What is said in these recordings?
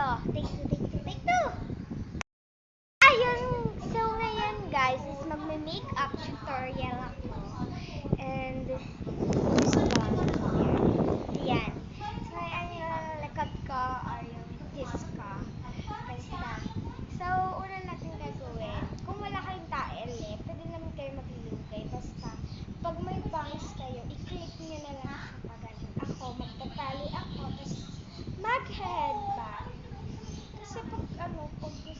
Oh, take two, take two, take two. Ayun, so ngayon guys, is magme-makeup tutorial ako. And, gusto yan. So, ang lakad ko or yung kiss ko. Basta. So, una natin gagawin, kung wala kayong taele, pwede naman kayo maglulugay. Basta, pag may bangs kayo, i-click nyo na lang siya pa ganun. Ako, magtatali ako, tapos mag-headbang. Kasi pag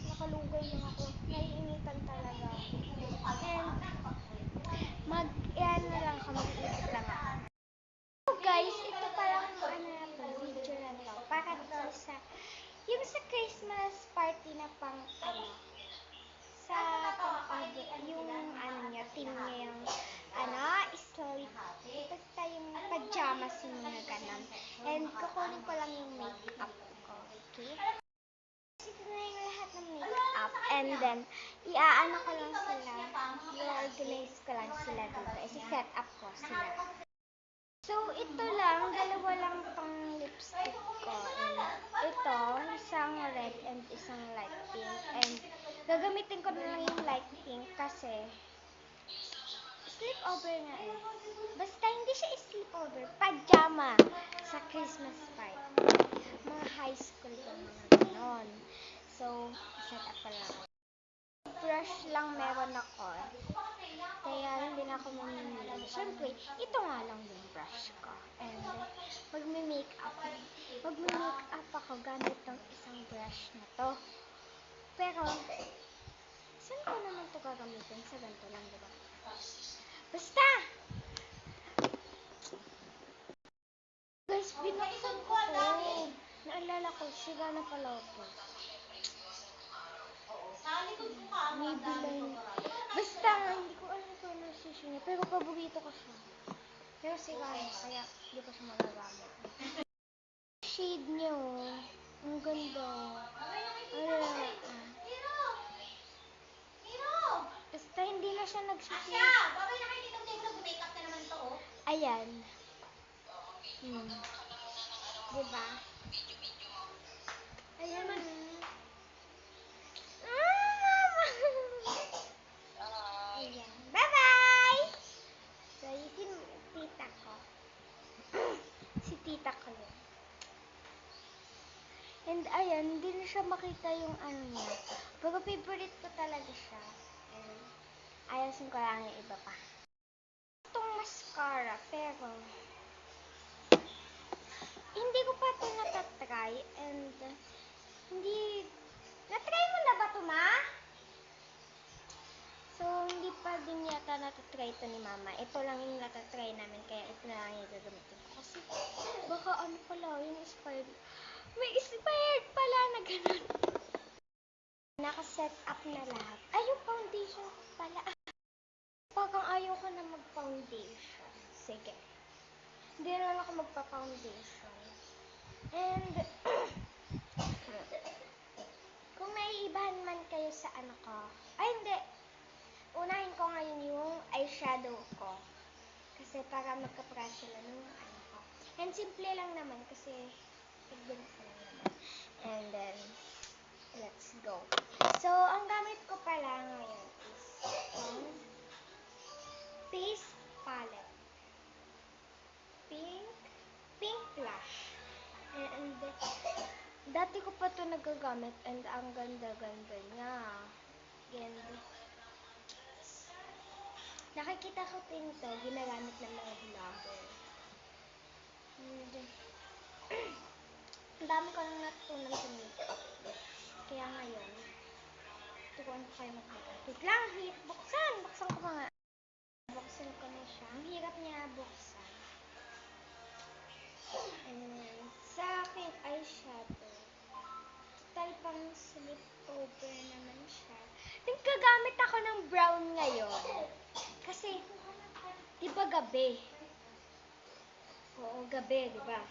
nakalugay lang ako, naiinitan talaga ako. And, na lang ako, mag-iipit lang ako. So guys, ito palang video na to. Para to sa, yung sa Christmas party na pang, sa yung niya, team niya yung, sleep. Basta yung pajamas yung mga ganun. And, kukunin ko lang yung makeup ko, okay? Ito na yung lahat ng makeup. And then, iaano ko lang sila. I-organize ko lang sila dito. Isi-set up ko sila. So, ito lang. Dalawa lang tong lipstick ko. And ito, isang red and isang light pink. And gagamitin ko na lang yung light pink kasi sleepover nga eh. Basta hindi siya sleepover. Pajama sa Christmas party. Mga high school yung mga ganon. So, set up ko lang. Brush lang meron ako. Kaya hindi na ako mamimili. Siyempre, ito nga lang yung brush ko. And magme-makeup ako gamit ng isang brush na to. Pero, saan ko naman to gagamitin? Sa ganito lang, diba? Basta! Guys, binuksan ko to. Naalala ko, siga na pala ako. Maybelline. Basta, hindi ko alam ito ano sisyo niya. Pero paborito ko siya. Pero siga na, kaya hindi ko siya magagamit. Shade niya, ang ganda. Basta hindi na siya nagsishade. Ayan. Diba? Ayan. Ayan. Bye-bye! So, yun si tita ko. Si tita ko yun. And ayan, hindi na siya makita yung ano niya. Pero favorite ko talaga siya. And ayasin ko lang yung iba pa. Itong mascara, pero hindi ko pa ito natatry. And hindi, natry mo na ba ito, ma? So, hindi pa din yata natatry ito ni mama. Ito lang yung natatry namin, kaya ito na lang yung gagamitin ko. Kasi, baka ano pala, yung expired. May expired pala na ganun. Naka-set up na lahat. Ay, yung foundation pala. Parang ayaw ko na mag-foundation. Sige. Hindi na lang ako magpa-foundation. And, kung naiibahan man kayo sa ano ko, ay hindi. Unahin ko ngayon yung eyeshadow ko. Kasi para magka-brush sila ng ano ko. And simple lang naman kasi tignan ko lang naman. And then, let's go. So, ang gamit ko pala ngayon is face palette. Pink blush. And dati ko pa ito nagagamit and ang ganda-ganda niya. Ganda. Nakikita ko din ito, ginagamit ng mga vlogger. And ang dami ko lang natutunan sa makeup. Kaya ngayon, turuan ko kayo mag-makeup. Wait lang, buksan ko pa nga. Buksan ko na siya. Ang hirap niya buksan. And sa aking eyeshadow, total pang slip over naman siya. Nagkagamit ako ng brown ngayon. Kasi, di ba gabi? Oo, gabi, di ba?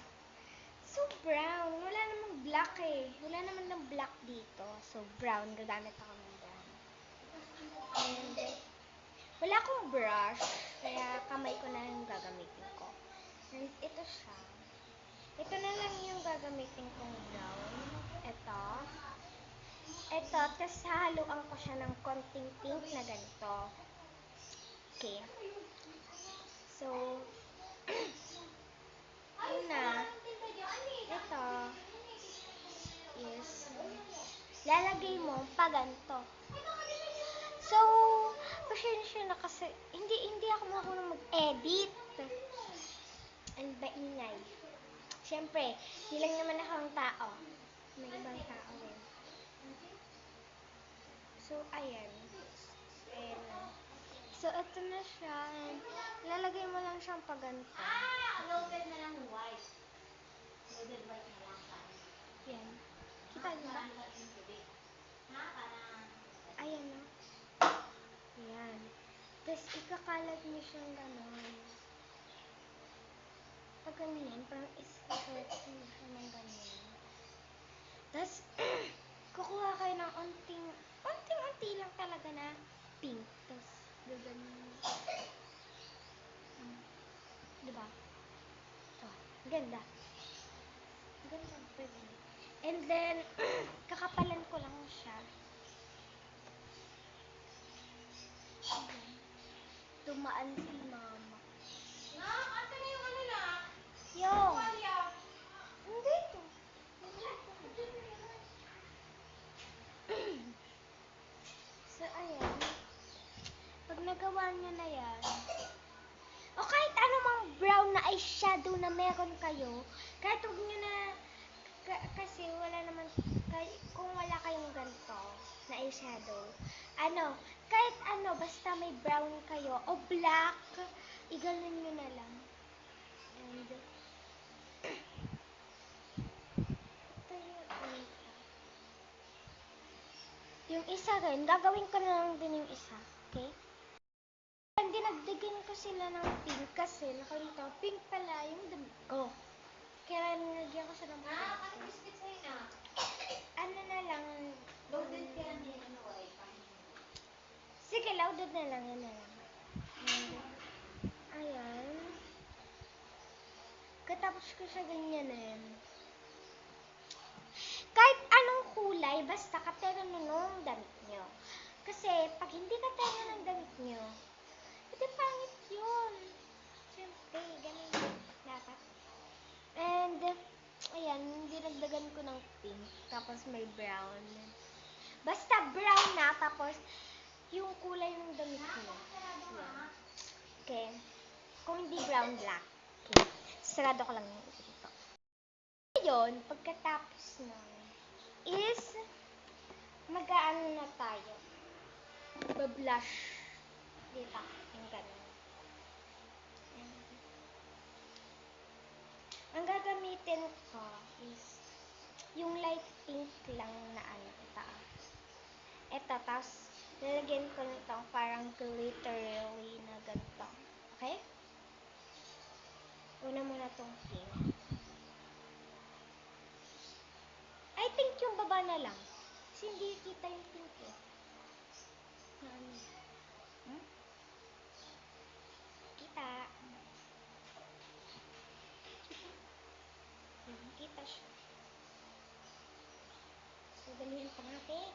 So, brown. Wala namang black eh. Wala naman ng black dito. So, brown. Gagamit ako ng brown. And, wala akong brush. Kaya, kamay ko na yung gagamitin ko. And, ito siya. Ito na lang yung gagamitin kong brown. Ito. Ito, tapos hahaluan ko siya ng konting pink na ganito. Okay. So, una, ito is lalagay mo pa ganito. So, pasensya na kasi hindi ako marunong mag-edit. Ang baingay. Siyempre, di lang naman ako ang tao. May ibang tao rin. So, ayan. Ayan na. So, ito na siya. Lalagay mo lang siyang paganto. Loaded na lang white. Loaded white na lang. Yan. Kita niyo ba? Ayan na. Ayan. Tapos, ikakalat niyo siyang gano'n. Pag ganyan, parang iskakalat niyo siya ng ganyan. Tapos, kukuha kayo ng unting-unti lang talaga na pink. Tapos, gaganin. Diba? Ito. Ganda. Ganda. Pwede. And then, kakapalan ko lang siya. Ayan. Tumaan si mama. Ate na yung ano na? Yung. Hindi to. So, ayan. Pag nagawa niyo na yan, o kahit anumang brown na eyeshadow na meron kayo, kahit huwag nyo na, kasi wala naman, kung wala kayong ganito na eyeshadow, kahit basta may brown kayo, o black, iganon nyo na lang. And, ito yung isa rin, gagawin ko na lang din yung isa, okay? Dinagdagan ko sila ng pink kasi nakita pink pala yung damit ko. Kaya nilagyan ko siya ng pink. Ano biscuit sa'yo na? Ano na lang. Loaded ka lang yan. Ano ay? Sige, loaded na lang. Yan na lang. Ayan. Katapos ko siya ganyanin. Kahit anong kulay, basta katero ng damit nyo. Kasi pag hindi katero ng damit nyo, ito pangit yun. Siyempre, ganun yun. Dapat. And, ayan, dinagdagan ko ng pink. Tapos may brown. Basta brown na, tapos yung kulay ng damit mo. Yan. Okay. Kung hindi brown, black. Okay. Sarado ko lang yung ito. Ngayon, pagkatapos nun, is, mag-aano na tayo. Bablush. Dito. Yung ganun. Ang gagamitin ko is yung light pink lang na taas. Ito, tapos lalagyan ko nito parang glittery na ganito. Okay? Una muna tong pink. I think yung baba na lang. Kasi hindi kita yung pink eh. Kita. Kita siya. So, dalihan pa natin.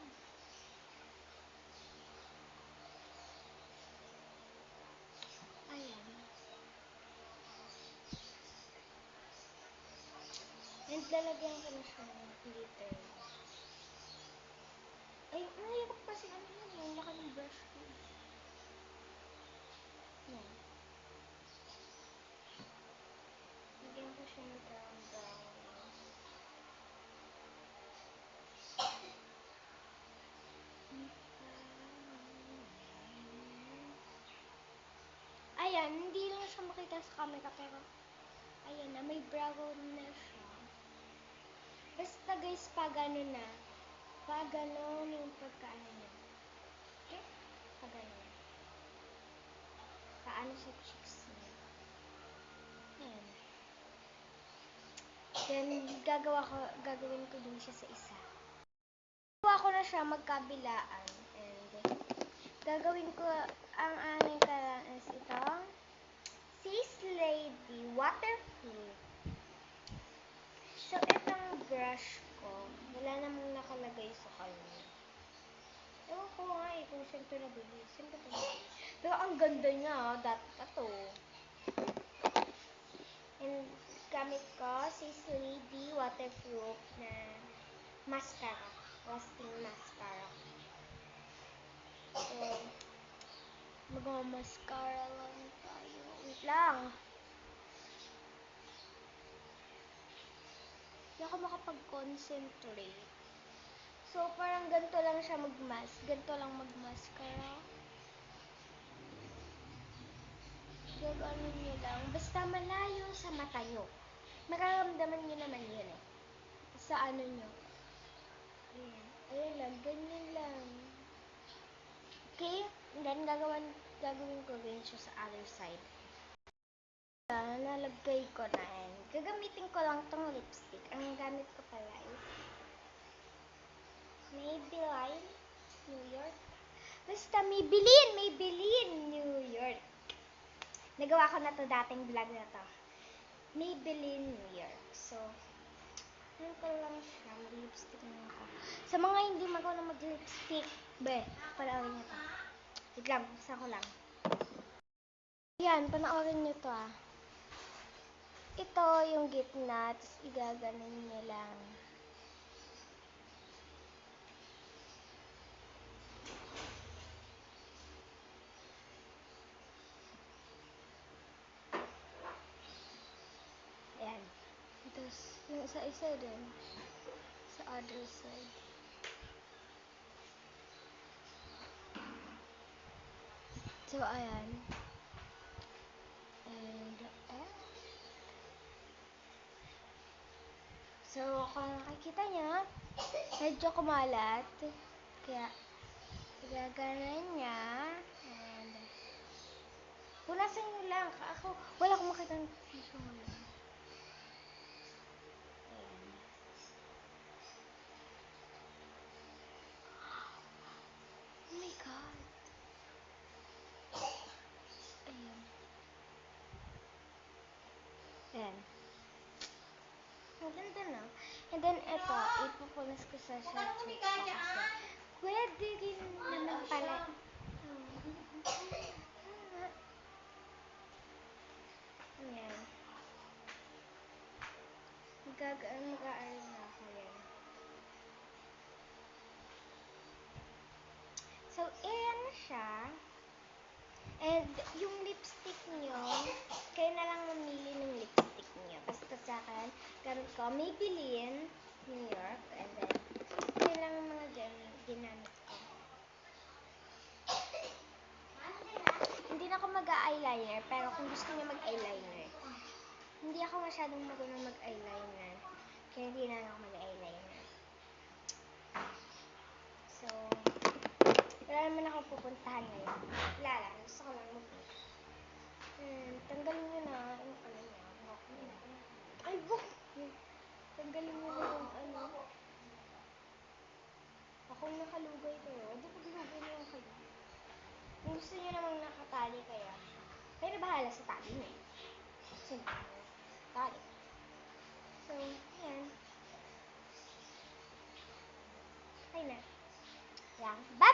Ayan. And lalagyan ko na siya ng glitter. Ay, nahirap kasi ano yun, yung laki ng brush ko. Yan. Lagyan ko siya ng brown. Ayan, hindi lang siya makita sa camera, pero ayan na, may brown na siya. Basta guys, pag ano na, pag ano yung pagkaano niya. Okay? Pag ano. Paano sa cheeks niya. Ayan. Then, gagawin ko din siya sa isa. Gagawa ko na siya magkabilaan. And, gagawin ko ang aming kalan is ito. Sis Lady Waterproof. So, itong brush ko, Wala namang nakalagay sa kanya. Ewan ko nga eh, kung saan to nabili. Saan ba to nabili? Pero ang ganda niya, dati pa to. And gamit ko si Lady Waterproof na mascara. Lasting mascara. So, mag-mascara lang tayo. Wait lang. Hindi ako makapag-concentrate. So, parang ganito lang siya mag-mask. Ganito lang mag-mascara. Gaganon nyo lang. Basta malayo sa mata nyo. Mararamdaman nyo naman yun eh. Sa ano nyo. Ayan. Ayan lang. Ganyan lang. Okay? And then, gagawin ko rin siya sa other side. Nalagay ko na yan. Gagamitin ko lang tong lipstick. Ang gamit ko pala is Maybelline New York. Basta Maybelline New York. Nagawa ko na to dating vlog na to. Maybelline New York. So, ano ko lang siya. Mag-lipstick na ako. Sa mga hindi magawa mag-lipstick, panoorin nyo to. Wait lang, basta ko lang. Yan, panoorin nyo to ah. Ito yung gitna, tapos igaganon nyo lang. Ayan. Tapos, yung isa din. Sa other side. So, ayan. And, so, kung nakikita niya, medyo kumalat. Kaya, gaganan niya. And, punasan niyo lang. Ako, wala akong makita ng tissue ngayon. Ayan. Oh my God. Ayan. Ayan. Ang ganda na. And then, ito, ipupunas ko sa cheek ko kasi. Pwede rin naman pala. Ayan. Mag-aaral na ako yan. So, ayan na siya. And, yung lipstick nyo, kayo na lang mamili ng lipstick nyo. Basta sa akin, gamit ko Maybelline New York. And then, yun lang ang mga ginamit ko. Hindi na ako mag-eyeliner, pero kung gusto niyo mag-eyeliner, hindi ako masyadong marunong mag-eyeliner. Kaya hindi na ako mag-eyeliner. So, wala naman akong pupuntahan ngayon. Wala lang. Gusto ko lang mag-make. Tanggalin nyo na yung ano niya. Ay, book! Tanggalin nyo na yung ano. Ako nakalugay kayo. Hindi paglugay na yung kayo. Kung gusto nyo namang nakatali kaya, kayo na bahala sa tali niyo. Siyempre, tali. So, ayan. Ay na. Lang. Bye!